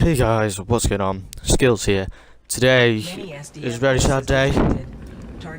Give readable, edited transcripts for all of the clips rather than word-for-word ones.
Hey guys, what's going on? Skills here. Today is a very sad day.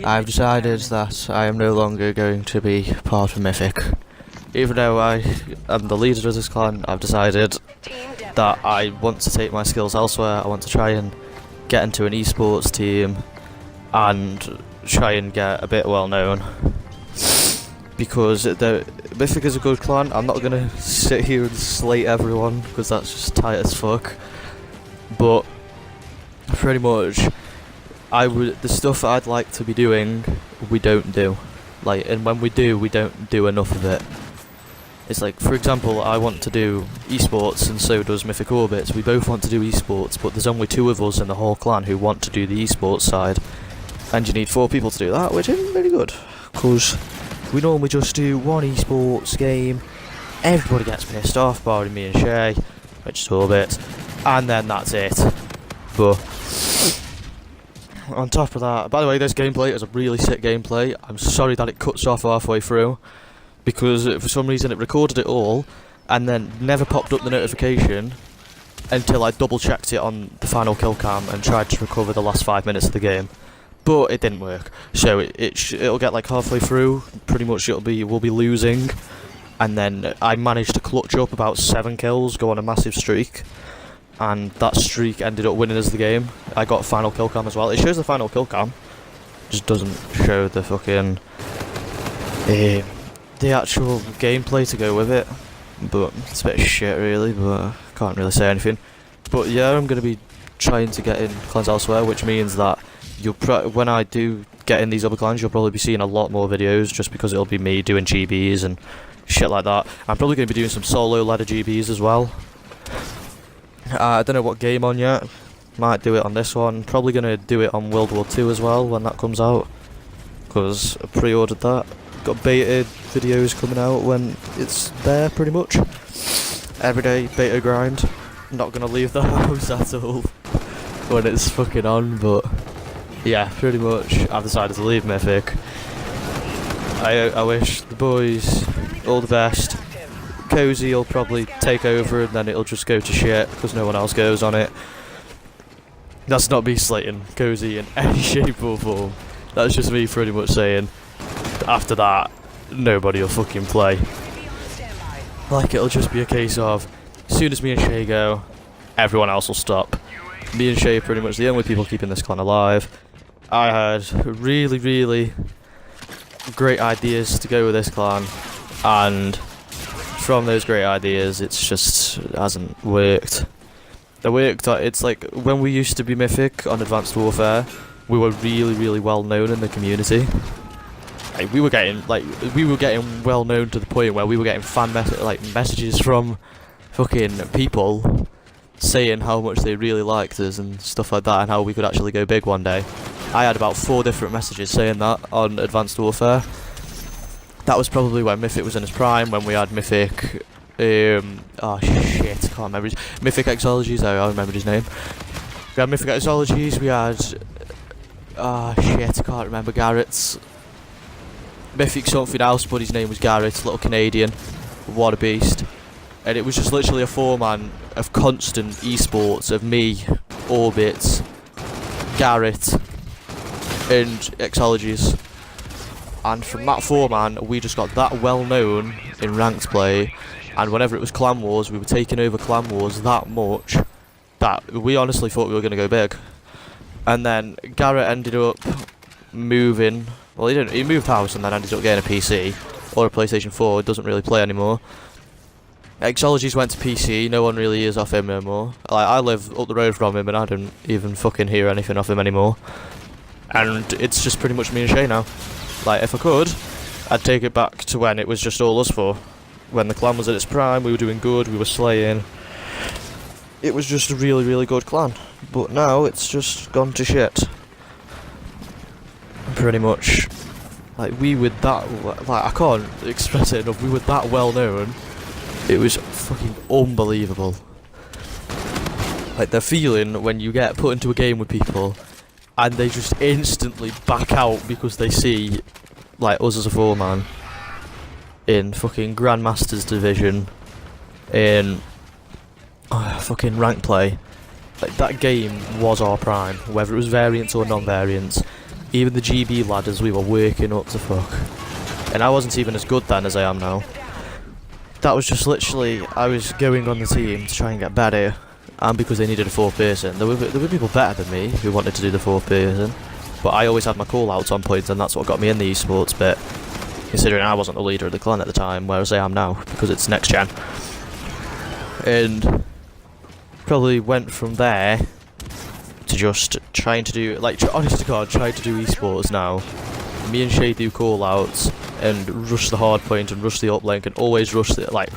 I've decided that I am no longer going to be part of Mythic. Even though I am the leader of this clan, I've decided that I want to take my skills elsewhere. I want to try and get into an esports team and try and get a bit well known. Because the Mythic is a good clan. I'm not gonna sit here and slate everyone because that's just tight as fuck. But pretty much, the stuff I'd like to be doing, we don't do. And when we do, we don't do enough of it. It's like, for example, I want to do esports, and so does Mythic Orbits. We both want to do esports, but there's only 2 of us in the whole clan who want to do the esports side, and you need 4 people to do that, which isn't very good, because we normally just do one esports game. Everybody gets pissed off, barring me and Shay, which is Orbit, and then that's it. But on top of that, by the way, this gameplay is a really sick gameplay. I'm sorry that it cuts off halfway through, because for some reason it recorded it all and then never popped up the notification until I double checked it on the final kill cam and tried to recover the last 5 minutes of the game. But it didn't work, so it'll get like halfway through. Pretty much we'll be losing, and then I managed to clutch up about 7 kills, go on a massive streak, and that streak ended up winning us the game. I got final kill cam as well. It shows the final kill cam, just doesn't show the fucking the actual gameplay to go with it. But it's a bit of shit really, but I can't really say anything. But yeah, I'm gonna be trying to get in clans elsewhere, which means that when I do get in these other clans, you'll probably be seeing a lot more videos, just because it'll be me doing GBs and shit like that. I'm probably going to be doing some solo ladder GBs as well. I don't know what game on yet. Might do it on this one. Probably going to do it on World War 2 as well when that comes out, because I pre-ordered that. Got beta videos coming out when it's there, pretty much. Everyday beta grind. Not going to leave the house at all when it's fucking on, but yeah, pretty much I've decided to leave Mythic. I wish the boys all the best. Cozy will probably take over and then it'll just go to shit because no one else goes on it. That's not me slating Cozy in any shape or form. That's just me pretty much saying after that nobody will fucking play. Like, it'll just be a case of as soon as me and Shay go, everyone else will stop. Me and Shay are pretty much the only people keeping this clan alive. I had really, really great ideas to go with this clan, and from those great ideas, it hasn't worked. It's like when we used to be Mythic on Advanced Warfare, we were really, really well known in the community. Like, we were getting well known to the point where we were getting messages from fucking people saying how much they really liked us and stuff like that, and how we could actually go big one day. I had about 4 different messages saying that on Advanced Warfare. That was probably when Mythic was in its prime, when we had Mythic, oh shit, I can't remember Mythic Exologies, I remembered his name. We had Mythic Exologies, we had, oh shit, I can't remember Garrett's. Mythic something else, but his name was Garrett, little Canadian, what a beast. And it was just literally a 4-man of constant esports of me, Orbits, Garrett, and Exologies. And from that 4-man, we just got that well known in ranked play, and whenever it was Clan Wars, we were taking over Clan Wars that much that we honestly thought we were going to go big. And then Garrett ended up moving, well, he didn't, he moved house and then ended up getting a PC, or a PlayStation 4, doesn't really play anymore. Exologies went to PC, no one really hears off him no more. Like, I live up the road from him and I don't even fucking hear anything off him anymore. And it's just pretty much me and Shay now. Like, if I could, I'd take it back to when it was just all us 4. When the clan was at its prime, we were doing good, we were slaying. It was just a really, really good clan. But now, it's just gone to shit. Pretty much. Like, we were that, like, I can't express it enough, we were that well known. It was fucking unbelievable. Like, the feeling when you get put into a game with people and they just instantly back out because they see, like, us as a 4-man in fucking Grandmasters division in fucking rank play, like that game was our prime, whether it was variants or non-variants. Even the GB ladders we were working up to fuck, and I wasn't even as good then as I am now. That was just literally, I was going on the team to try and get better, and because they needed a fourth person, there were people better than me who wanted to do the fourth person, but I always had my call-outs on points, and that's what got me in the esports bit, considering I wasn't the leader of the clan at the time, whereas I am now, because it's next gen. And probably went from there to just trying to do, like, honest to God, trying to do esports now. Me and Shay do call-outs, and rush the hard point, and rush the uplink, and always rush the, like,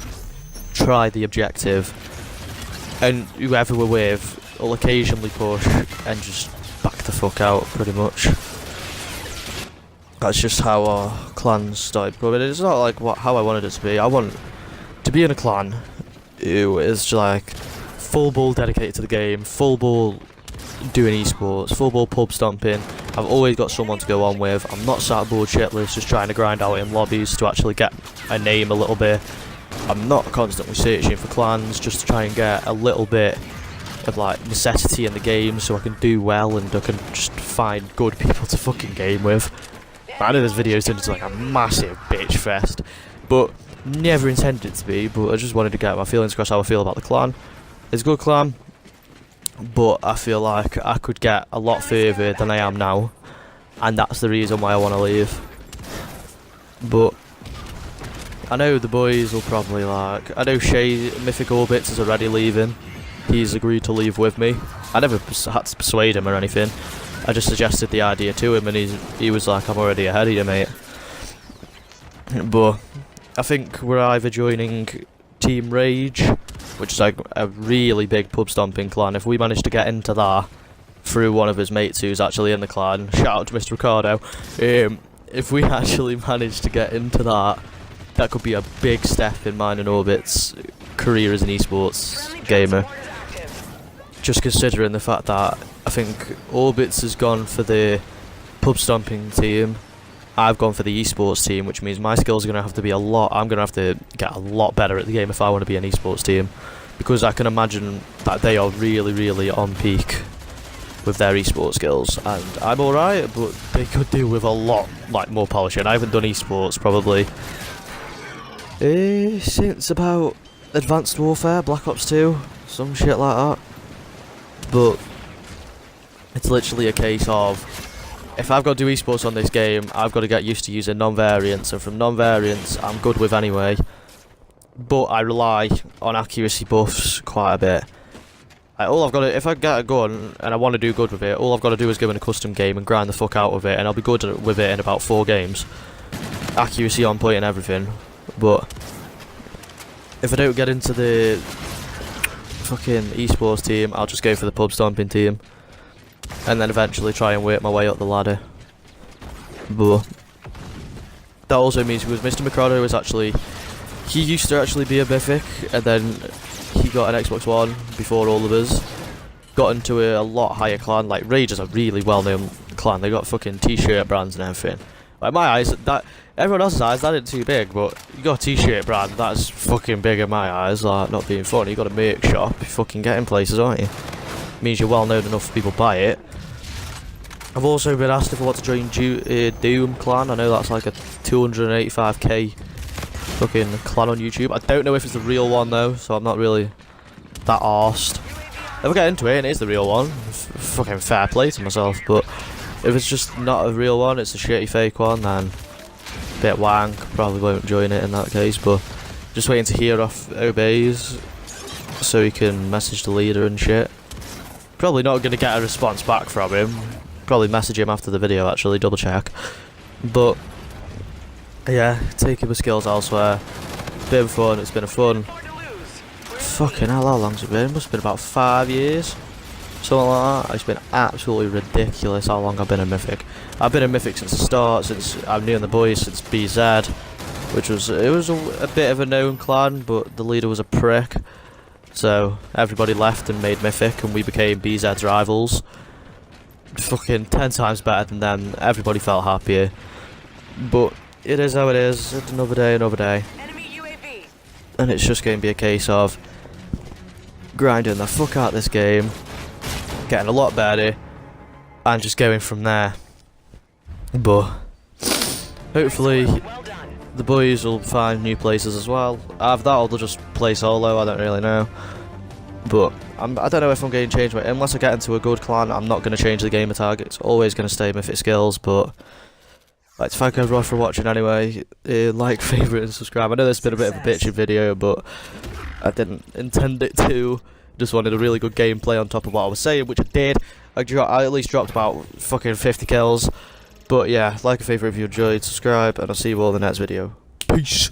try the objective. And whoever we're with will occasionally push, and just back the fuck out, pretty much. That's just how our clan started growing. It's not like how I wanted it to be. I want to be in a clan who is like full ball dedicated to the game, full ball doing esports, full ball pub stomping. I've always got someone to go on with. I'm not sat bored shitless just trying to grind out in lobbies to actually get a name a little bit. I'm not constantly searching for clans just to try and get a little bit of like necessity in the game so I can do well and I can just find good people to fucking game with. I know this video's turned into like a massive bitch fest, but never intended it to be, but I just wanted to get my feelings across how I feel about the clan. It's a good clan, but I feel like I could get a lot further than I am now, and that's the reason why I want to leave. But I know the boys will probably like, I know Shay, Mythic Orbits is already leaving. He's agreed to leave with me. I never had to persuade him or anything. I just suggested the idea to him, and he was like, I'm already ahead of you, mate. But I think we're either joining Team Rage, which is like a really big pub stomping clan. If we manage to get into that through one of his mates who's actually in the clan, shout out to Mr. Ricardo, if we actually manage to get into that, that could be a big step in mine and Orbit's career as an esports gamer. Just considering the fact that I think Orbits has gone for the pub stomping team, I've gone for the esports team, which means my skills are going to have to be I'm going to have to get a lot better at the game if I want to be an esports team, because I can imagine that they are really, really on peak with their esports skills, and I'm alright, but they could do with a lot like more polishing. I haven't done esports probably since about Advanced Warfare, Black Ops 2, some shit like that. But it's literally a case of, if I've got to do esports on this game, I've got to get used to using non-variants, and from non-variants I'm good with anyway, but I rely on accuracy buffs quite a bit. All I've got to, if I get a gun and I want to do good with it, all I've got to do is go in a custom game and grind the fuck out of it, and I'll be good with it in about 4 games. Accuracy on point and everything. But if I don't get into the fucking esports team, I'll just go for the pub stomping team, and then eventually try and work my way up the ladder. But that also means, because Mr. Mikado is actually, he used to actually be a Mythic, and then he got an Xbox One before all of us, got into a lot higher clan. Like Rage is a really well known clan, they got fucking t-shirt brands and everything. Like my eyes, that everyone else's eyes, that ain't too big, but you got a t-shirt brand, that's fucking big in my eyes. Like, not being funny, you got a merch shop, you fucking getting places, aren't you? Means you're well known enough for people to buy it. I've also been asked if I want to join Doom clan. I know that's like a 285k fucking clan on YouTube. I don't know if it's the real one though, so I'm not really that arsed. If I get into it and it is the real one, fucking fair play to myself, but if it's just not a real one, it's a shitty fake one, then a bit wank, probably won't join it in that case. But just waiting to hear off Obeys so he can message the leader and shit. Probably not going to get a response back from him. Probably message him after the video actually, double check. But yeah, taking my skills elsewhere. Bit of fun, it's been a fun. Fucking hell, how long's it been? Must have been about 5 years. Something like that. It's been absolutely ridiculous how long I've been a Mythic. I've been a Mythic since the start, since I'm new in the boys, since BZ, which was, it was a bit of a known clan, but the leader was a prick. So everybody left and made Mythic, and we became BZ's rivals. Fucking 10 times better than them. Everybody felt happier. But it is how it is. It's another day, another day. And it's just going to be a case of grinding the fuck out this game, getting a lot better, and just going from there. But hopefully the boys will find new places as well. Either that or they'll just play solo, I don't really know. But I don't know if I'm going to change my... Unless I get into a good clan, I'm not going to change the gamer tag. It's always going to stay Mythic Skills, but... I'd like to thank everyone for watching anyway. Like, favourite and subscribe. I know this has been a bit of a bitchy video, but I didn't intend it to. Just wanted a really good gameplay on top of what I was saying, which I did. I at least dropped about fucking 50 kills. But yeah, like a favourite if you enjoyed, subscribe, and I'll see you all in the next video. Peace!